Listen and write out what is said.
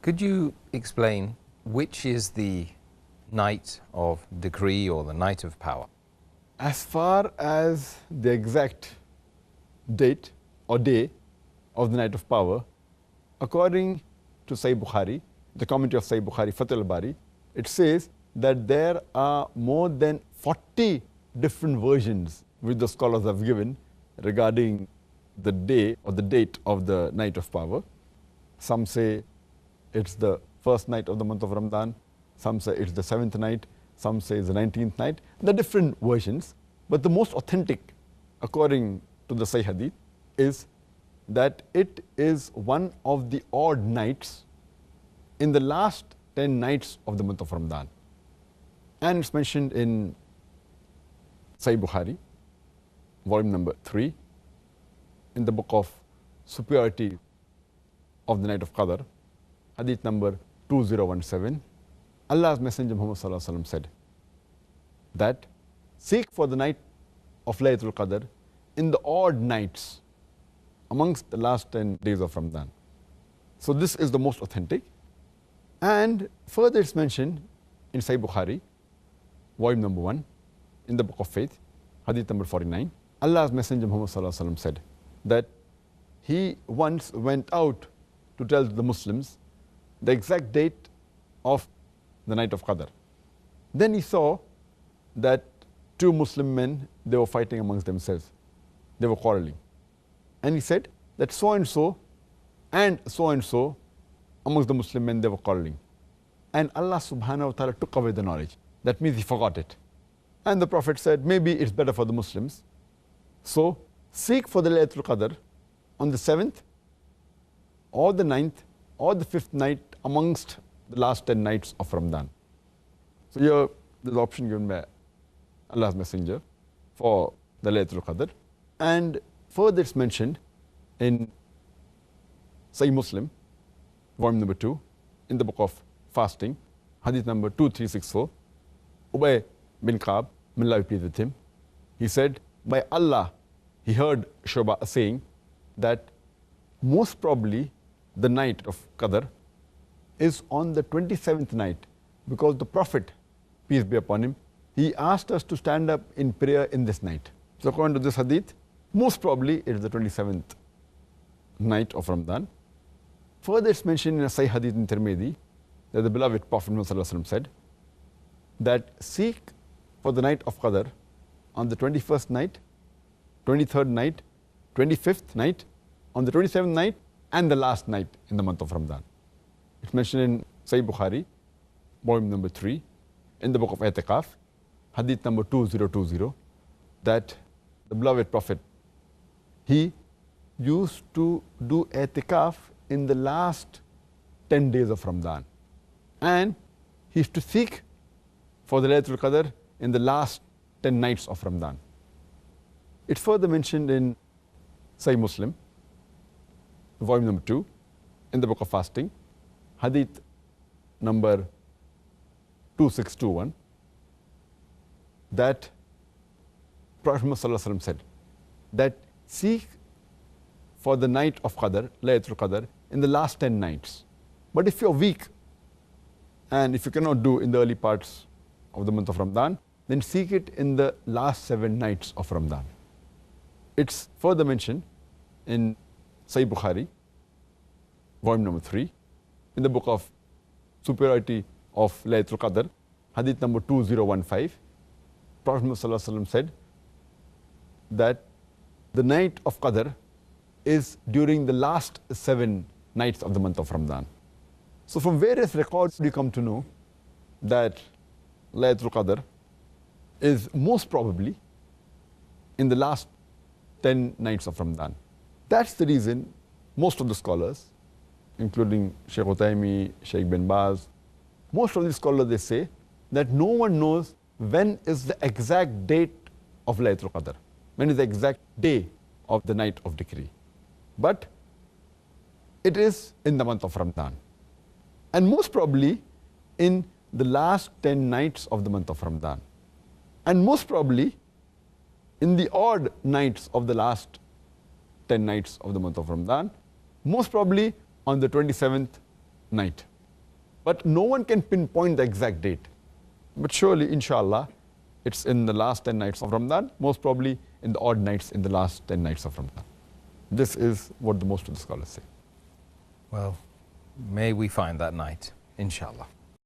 Could you explain which is the night of decree or the night of power? As far as the exact date or day of the night of power, according to Sahih Bukhari, the commentary of Sahih Bukhari, Fath al-Bari, it says that there are more than 40 different versions which the scholars have given regarding the day or the date of the night of power. Some say it's the first night of the month of Ramadan, some say it's the 7th night, some say it's the 19th night. There are different versions, but the most authentic, according to the Sahih Hadith, is that it is one of the odd nights in the last 10 nights of the month of Ramadan. And it's mentioned in Sahih Bukhari, volume number 3, in the book of superiority of the night of Qadr, hadith number 2017. Allah's Messenger Muhammad Sallallahu Alaihi Wasallam said that seek for the night of Laylatul Qadr in the odd nights amongst the last 10 days of Ramadan. So this is the most authentic. And further it's mentioned in Sahih Bukhari, volume number 1, in the book of faith, hadith number 49. Allah's Messenger Muhammad Sallallahu Alaihi Wasallam said that he once went out to tell the Muslims the exact date of the night of Qadr. Then he saw that two Muslim men, they were fighting amongst themselves. They were quarreling. And he said that so and so amongst the Muslim men, they were quarreling. And Allah subhanahu wa ta'ala took away the knowledge. That means he forgot it. And the Prophet said, maybe it's better for the Muslims. So seek for the Laylatul Qadr on the 7th or the 9th or the 5th night amongst the last 10 nights of Ramadan. So here there's an option given by Allah's Messenger for the Laylatul Qadr. And further it's mentioned in Sahih Muslim, volume number 2, in the book of fasting, hadith number 2364, Ubay bin Ka'b, may Allah be pleased with him, he said, by Allah, he heard Shuba saying that most probably the night of Qadr is on the 27th night, because the Prophet, peace be upon him, he asked us to stand up in prayer in this night. So according to this hadith, most probably it is the 27th night of Ramadan. Further it's mentioned in a Sahih Hadith in Tirmidhi that the beloved Prophet Muhammad said that seek for the night of Qadr on the 21st night, 23rd night, 25th night, on the 27th night, and the last night in the month of Ramadan. It's mentioned in Sahih Bukhari, volume number 3, in the book of I'tikaf, hadith number 2020, that the beloved Prophet, he used to do I'tikaf in the last 10 days of Ramadan. And he used to seek for the Laylatul Qadr in the last 10 nights of Ramadan. It's further mentioned in Sahih Muslim, volume number 2, in the book of fasting, hadith number 2621, that Prophet Muhammad said that seek for the night of Qadr, Laylatul Qadr, in the last 10 nights. But if you're weak and if you cannot do in the early parts of the month of Ramadan, then seek it in the last 7 nights of Ramadan. It's further mentioned in Sahih Bukhari, volume number 3, in the book of superiority of Laylatul Qadr, hadith number 2015. Prophet Muhammad said that the night of Qadr is during the last 7 nights of the month of Ramadan. So from various records we come to know that Laylatul Qadr is most probably in the last 10 nights of Ramadan. That's the reason most of the scholars, including Sheikh Uthaymeen, Sheikh bin Baz, most of the scholars, they say that no one knows when is the exact date of Laylatul Qadr, when is the exact day of the night of decree. But it is in the month of Ramadan. And most probably in the last 10 nights of the month of Ramadan. And most probably in the odd nights of the last 10 nights of the month of Ramadan, most probably on the 27th night. But no one can pinpoint the exact date. But surely, inshallah, it's in the last 10 nights of Ramadan, most probably in the odd nights in the last 10 nights of Ramadan. This is what the most of the scholars say. Well, may we find that night, inshallah.